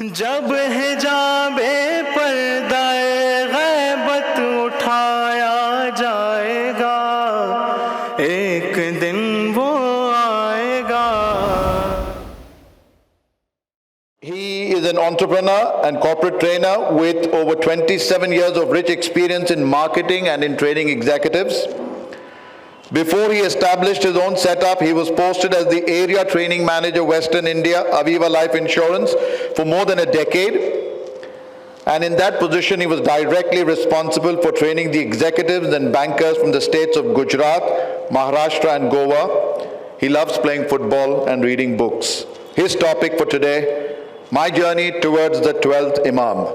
जब हिजाबे पर्दाए गैबत उठाया जाएगा, एक दिन वो आएगा. He is an entrepreneur and corporate trainer with over 27 years of rich experience in marketing and in training executives. Before he established his own setup, he was posted as the area training manager, Western India, Aviva Life Insurance, for more than a decade. And in that position, he was directly responsible for training the executives and bankers from the states of Gujarat, Maharashtra, and Goa. He loves playing football and reading books. His topic for today, my journey towards the 12th Imam.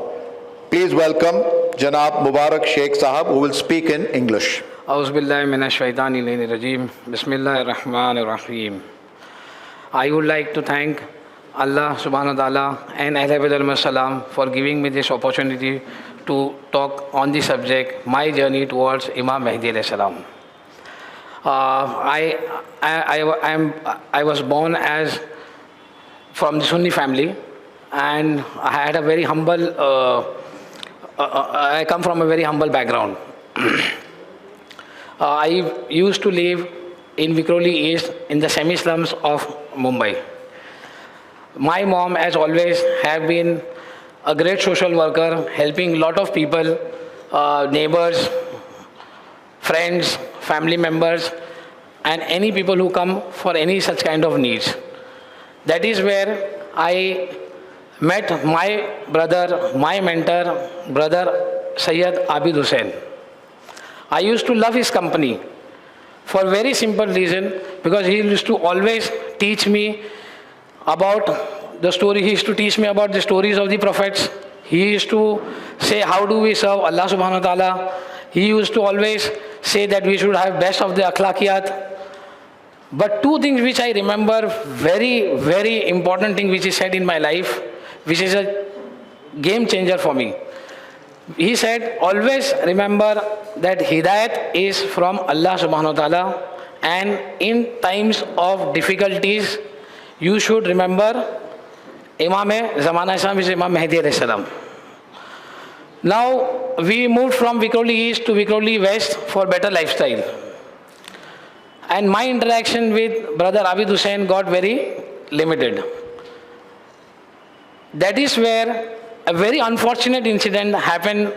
Please welcome Janab Mubarak Sheikh Sahab, who will speak in English. Auzubillahi minash shaitanir rajim. Bismillahir rahmanir rahim. I would like to thank Allah subhanahu wa ta'ala and Alayhi salam for giving me this opportunity to talk on the subject, my journey towards Imam Mahdi alayhi salam. I was born as from the Sunni family, and I had a very humble, I come from a very humble background. I used to live in Vikhroli East in the semi-slums of Mumbai. My mom, as always, have been a great social worker, helping a lot of people, neighbors, friends, family members, and any people who come for any such kind of needs. That is where I met my brother, my mentor, brother Sayyid Abid Hussain. I used to love his company for a very simple reason, because he used to always teach me about the story. He used to teach me about the stories of the prophets. He used to say, how do we serve Allah subhanahu wa ta'ala. He used to always say that we should have best of the akhlaqiyat. But two things which I remember, very, very important thing which he said in my life, which is a game changer for me. He said, always remember that Hidayat is from Allah subhanahu wa ta'ala, and in times of difficulties, you should remember Imam Zamana Islam, which is Imam Mahdi alayhi salam. Now, we moved from Vikhroli East to Vikhroli West for better lifestyle. And my interaction with Brother Abid Hussain got very limited. That is where a very unfortunate incident happened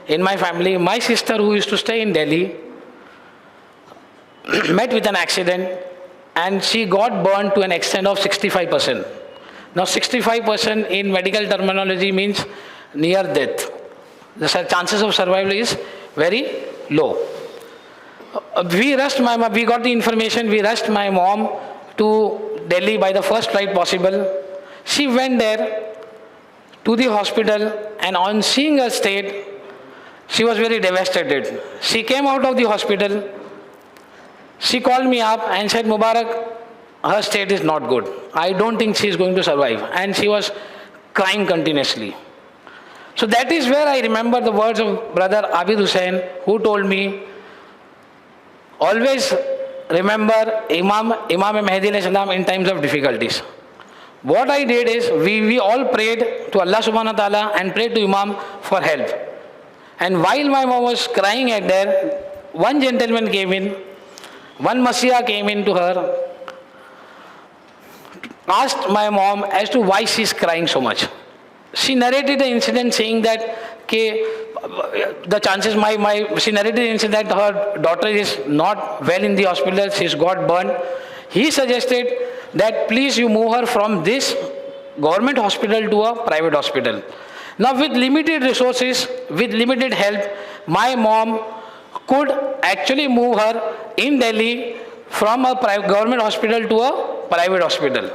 in my family. My sister, who used to stay in Delhi, met with an accident, and she got burned to an extent of 65%. Now 65% in medical terminology means near death. The chances of survival is very low. We got the information, we rushed my mom to Delhi by the first flight possible. She went there to the hospital, and on seeing her state, she was very devastated. She came out of the hospital, she called me up and said, Mubarak, her state is not good. I don't think she is going to survive. And she was crying continuously. So that is where I remember the words of Brother Abid Hussain, who told me, always remember Imam Mahdi alayhi salam in times of difficulties. What I did is, we all prayed to Allah subhanahu wa ta'ala and prayed to Imam for help. And while my mom was crying at there, one gentleman came in, one Masiha came in to her, asked my mom as to why she is crying so much. She narrated the incident saying that the chances, she narrated the incident that her daughter is not well in the hospital, she's got burned. He suggested that please you move her from this government hospital to a private hospital. Now with limited resources, with limited help, my mom could actually move her in Delhi from a government hospital to a private hospital.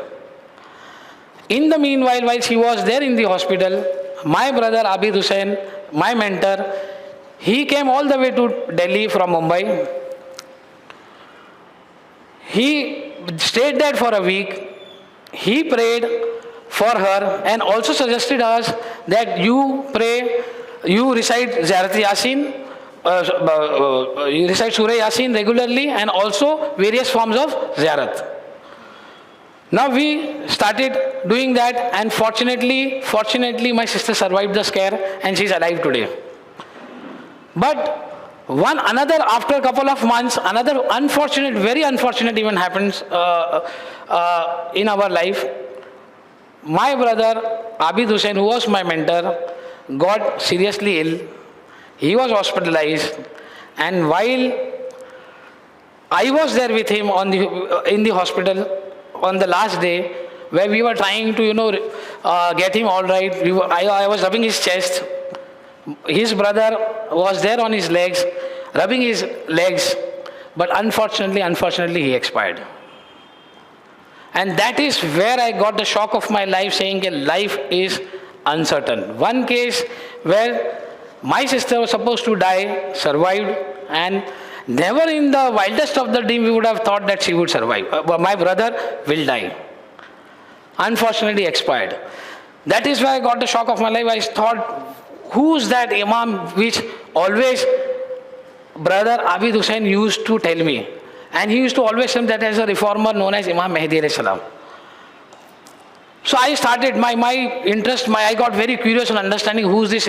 In the meanwhile, while she was there in the hospital, my brother Abid Hussain, my mentor, he came all the way to Delhi from Mumbai. He stayed there for a week. He prayed for her and also suggested us that you recite Ziyarat Yasin, you recite Surah Yasin regularly, and also various forms of Ziyarat. Now we started doing that, and fortunately my sister survived the scare and she's alive today. But after a couple of months, another very unfortunate event happens in our life. My brother Abid Hussain, who was my mentor, got seriously ill. He was hospitalized, and while I was there with him in the hospital on the last day, where we were trying to get him all right. I was rubbing his chest. His brother was there on his legs, rubbing his legs, but unfortunately he expired. And that is where I got the shock of my life, saying that life is uncertain. One case where my sister was supposed to die, survived, and never in the wildest of the dream we would have thought that she would survive. My brother will die. Unfortunately expired. That is where I got the shock of my life. I thought, who's that Imam which always brother Abid Hussain used to tell me? And he used to always say that as a reformer known as Imam Mahdi alayhi salam. So I started my interest, I got very curious on understanding who's this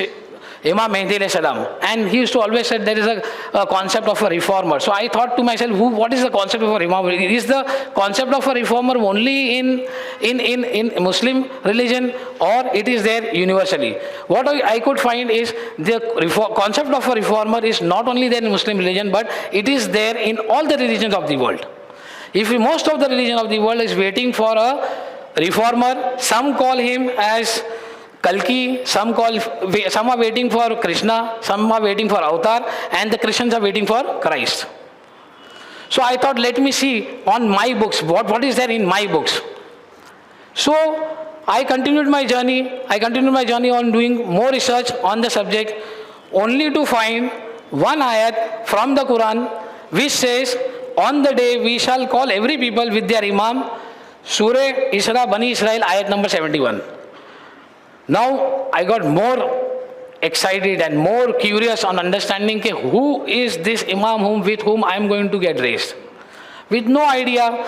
Imam Mahdi alayhi salam. And he used to always say there is a concept of a reformer. So I thought to myself, what is the concept of a reformer? Is the concept of a reformer only in Muslim religion, or it is there universally? What I could find is the concept of a reformer is not only there in Muslim religion, but it is there in all the religions of the world. If most of the religion of the world is waiting for a reformer, some call him as Kalki, some are waiting for Krishna, some are waiting for Avatar, and the Christians are waiting for Christ. So I thought, let me see on my books, what is there in my books. So I continued my journey on doing more research on the subject, only to find one ayat from the Quran which says, on the day we shall call every people with their Imam. Surah Isra, Bani Israel, ayat number 71. Now I got more excited and more curious on understanding who is this Imam with whom I am going to get raised. With no idea,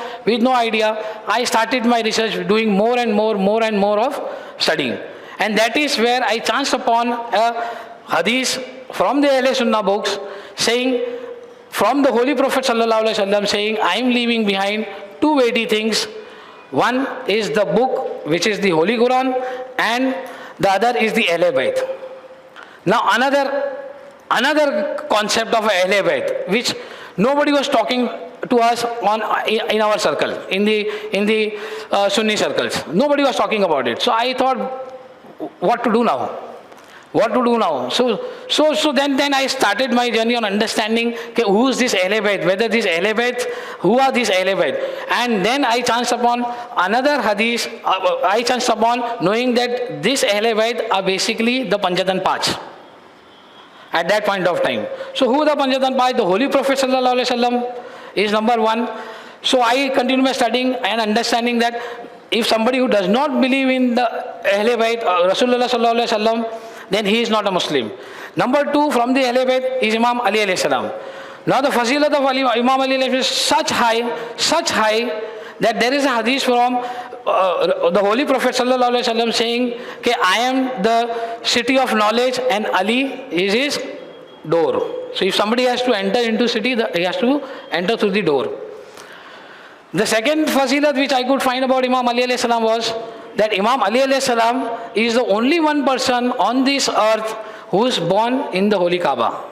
I started my research, doing more and more of studying. And that is where I chanced upon a hadith from the Ahle Sunnah books saying, from the Holy Prophet Sallallahu Alaihi Wasallam saying, I am leaving behind two weighty things. One is the book, which is the Holy Quran, and the other is the Ahle Bayt. Now another concept of Ahle Bayt, which nobody was talking to us in our circle, in the Sunni circles. Nobody was talking about it. So I thought, what to do now? So then I started my journey on understanding who is this Ahle Bayt, whether this Ahle Bayt, who are these Ahle Bayt. And then I chanced upon another hadith, I chanced upon knowing that this Ahle Bayt are basically the Panjatan Panch at that point of time. So who are the Panjatan Panch? The Holy Prophet Sallallahu Alaihi Wasallam is number one. So I continued my studying and understanding that if somebody who does not believe in the Ahle Bayt, Rasulullah Sallallahu Alaihi Wasallam, then he is not a Muslim. Number two, from the Ahle Bayt is Imam Ali alayhi salam. Now the fazilat of Imam Ali alayhi salam is such high that there is a hadith from the Holy Prophet Sallallahu Alaihi Wasallam saying, I am the city of knowledge and Ali is his door. So if somebody has to enter into city, he has to enter through the door. The second fazilat which I could find about Imam Ali alayhi salam was that Imam Ali alayhi salam is the only one person on this earth who is born in the Holy Kaaba.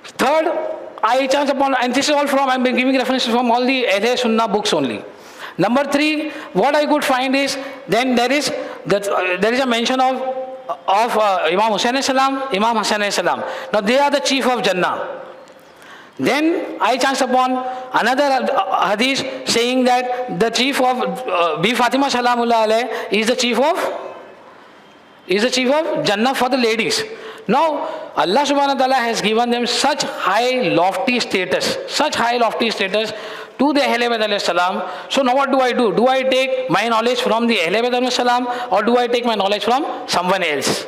Third, I chanced upon, and this is all from, I'm giving references from all the Ahle Sunnah books only. Number three, what I could find is, then there is a mention of Imam Hussain alayhi salam, Imam Hassan alayhi salam. Now they are the chief of Jannah. Then I chanced upon another hadith saying that the chief of Bi Fatima Salamullah alayh is the chief of Jannah for the ladies. Now Allah subhanahu wa ta'ala has given them such high lofty status to the Ahle Bayt alayhi salam. So now what do? Do I take my knowledge from the Ahle Bayt alayhi salam, or do I take my knowledge from someone else?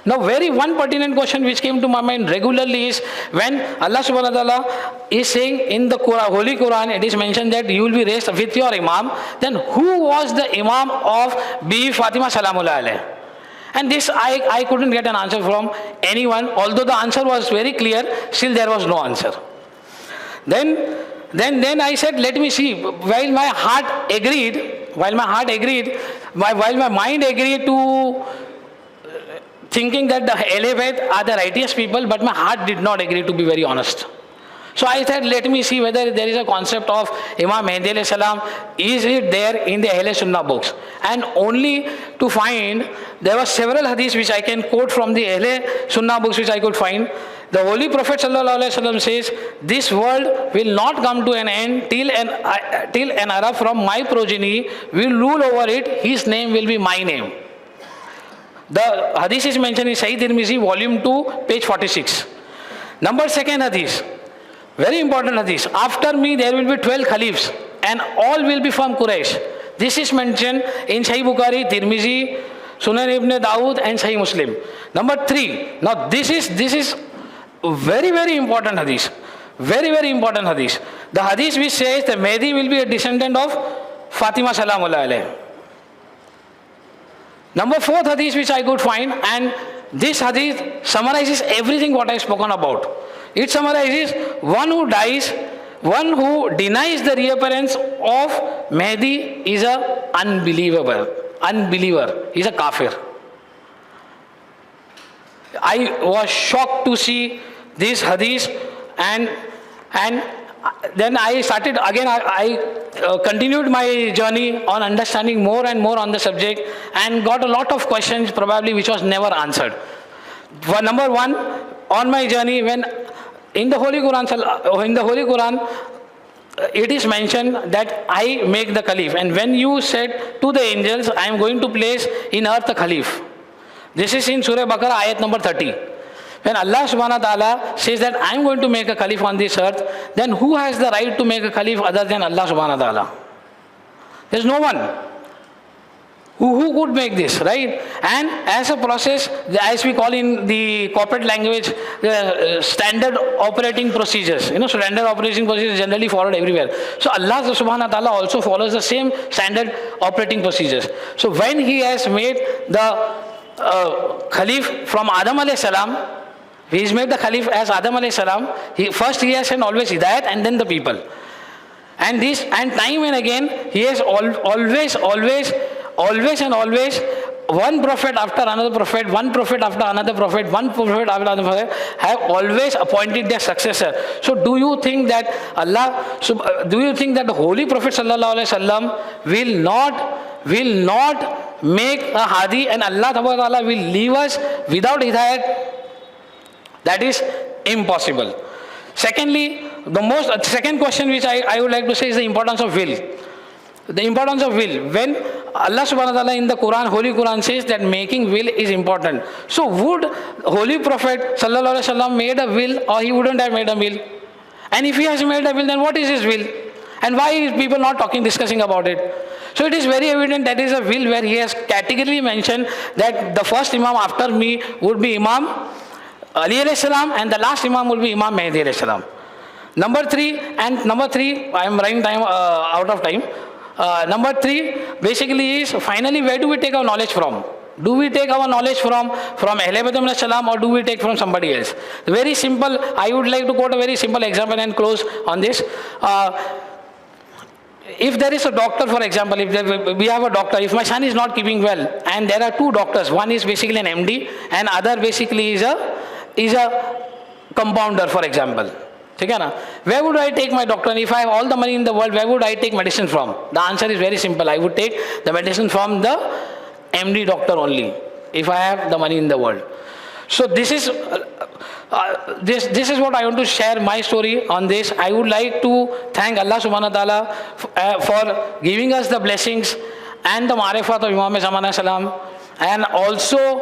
Now, very one pertinent question which came to my mind regularly is when Allah subhanahu wa ta'ala is saying in the Quran, Holy Quran, it is mentioned that you will be raised with your Imam, then who was the Imam of Bibi Fatima Salamullah alayha? And this I couldn't get an answer from anyone, although the answer was very clear, still there was no answer. Then I said, let me see, while my heart agreed, while my mind agreed to thinking that the Ahle Bayt are the righteous people, but my heart did not agree, to be very honest. So I said, let me see whether there is a concept of Imam Mahdi alayhi salam, is it there in the Ahle Sunnah books? And only to find, there were several hadiths which I can quote from the Ahle Sunnah books which I could find. The Holy Prophet sallallahu alaihi wasallam says, this world will not come to an end till an Arab from my progeny will rule over it, his name will be my name. The hadith is mentioned in Sahih Tirmizi, volume 2, page 46. Number second hadith, very important hadith. After me there will be 12 caliphs and all will be from Quraysh. This is mentioned in Sahih Bukhari, Tirmizi, Sunan Ibn Dawud and Sahih Muslim. Number 3, now this is very, very important hadith. Very, very important hadith. The hadith which says that Mahdi will be a descendant of Fatima Salamullah alayha. Number 4th hadith which I could find, and this hadith summarizes everything what I have spoken about. It summarizes one who dies, one who denies the reappearance of Mahdi is a unbeliever, he is a kafir. I was shocked to see this hadith, and then I started again, I continued my journey on understanding more and more on the subject and got a lot of questions probably which was never answered. For number 1, on my journey, when in the Holy Quran, it is mentioned that I make the Caliph, and when you said to the angels, I am going to place in earth a Caliph. This is in Surah Baqarah, ayat number 30. When Allah subhanahu wa ta'ala says that I am going to make a Caliph on this earth, then who has the right to make a Caliph other than Allah subhanahu wa ta'ala? There is no one. Who could make this, right? And as a process, as we call in the corporate language, the standard operating procedures. Standard operating procedures generally followed everywhere. So Allah subhanahu wa ta'ala also follows the same standard operating procedures. So when He has made the Khalif from Adam alayhi salam, He is made the Khalif as Adam alayhi salam. First He has sent always Hidayat and then the people. And time and again, He has always one prophet after another prophet, one prophet after another prophet, one prophet after another prophet have always appointed their successor. So do you think that the Holy Prophet sallallahu alaihi wasallam will not make a hadi and Allah ta'ala will leave us without hidayat? That is impossible. Secondly, second question which I would like to say is the importance of will. The importance of will. When Allah subhanahu wa ta'ala in the Quran, Holy Quran says that making will is important. So would Holy Prophet sallallahu alaihi wasallam made a will, or he wouldn't have made a will? And if he has made a will, then what is his will? And why is people not discussing about it? So it is very evident that is a will where he has categorically mentioned that the first Imam after me would be Imam Ali alayhi salam, and the last Imam will be Imam Mahdi alayhi salam. Number three, I am running out of time. Number 3 basically is, finally, where do we take our knowledge from? Do we take our knowledge from Ahle Bayt alayhi salam, or do we take from somebody else? Very simple. I would like to quote a very simple example and close on this. If there is a doctor, for example, we have a doctor, if my son is not keeping well, and there are 2 doctors, one is basically an MD and other basically is a compounder, for example. Where would I take my doctor? And if I have all the money in the world, where would I take medicine from? The answer is very simple. I would take the medicine from the MD doctor only, if I have the money in the world. So this is what I want to share my story on this. I would like to thank Allah subhanahu wa ta'ala for giving us the blessings and the marifat of Imam Zamana salam, and also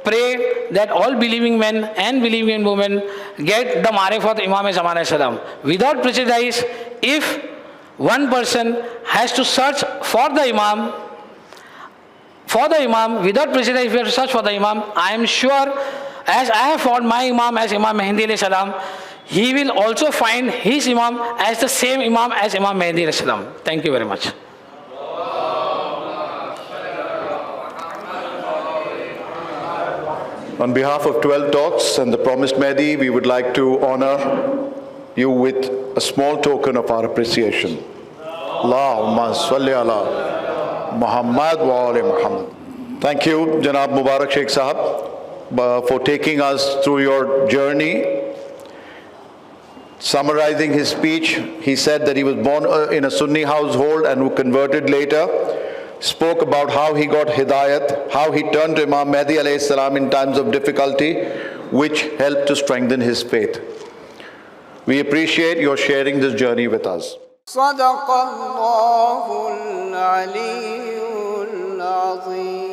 pray that all believing men and believing women get the marifat of Imam Zamana salam. Without prejudice, if one person has to search for the Imam, for the Imam, without prejudice, if you search for the Imam, I am sure, as I have found my Imam as Imam Mehdi alayhi salam, he will also find his Imam as the same Imam as Imam Mehdi alayhi salam. Thank you very much. On behalf of 12 Talks and the Promised Mehdi, we would like to honor you with a small token of our appreciation. Allahumma salli ala Muhammad wa ali Muhammad. Thank you, Janab Mubarak Sheikh Sahab, for taking us through your journey. Summarizing his speech, he said that he was born in a Sunni household and who converted later. Spoke about how he got hidayat, how he turned to Imam Mehdi alayhi salam in times of difficulty, which helped to strengthen his faith. We appreciate your sharing this journey with us. صدق الله العلي العظيم.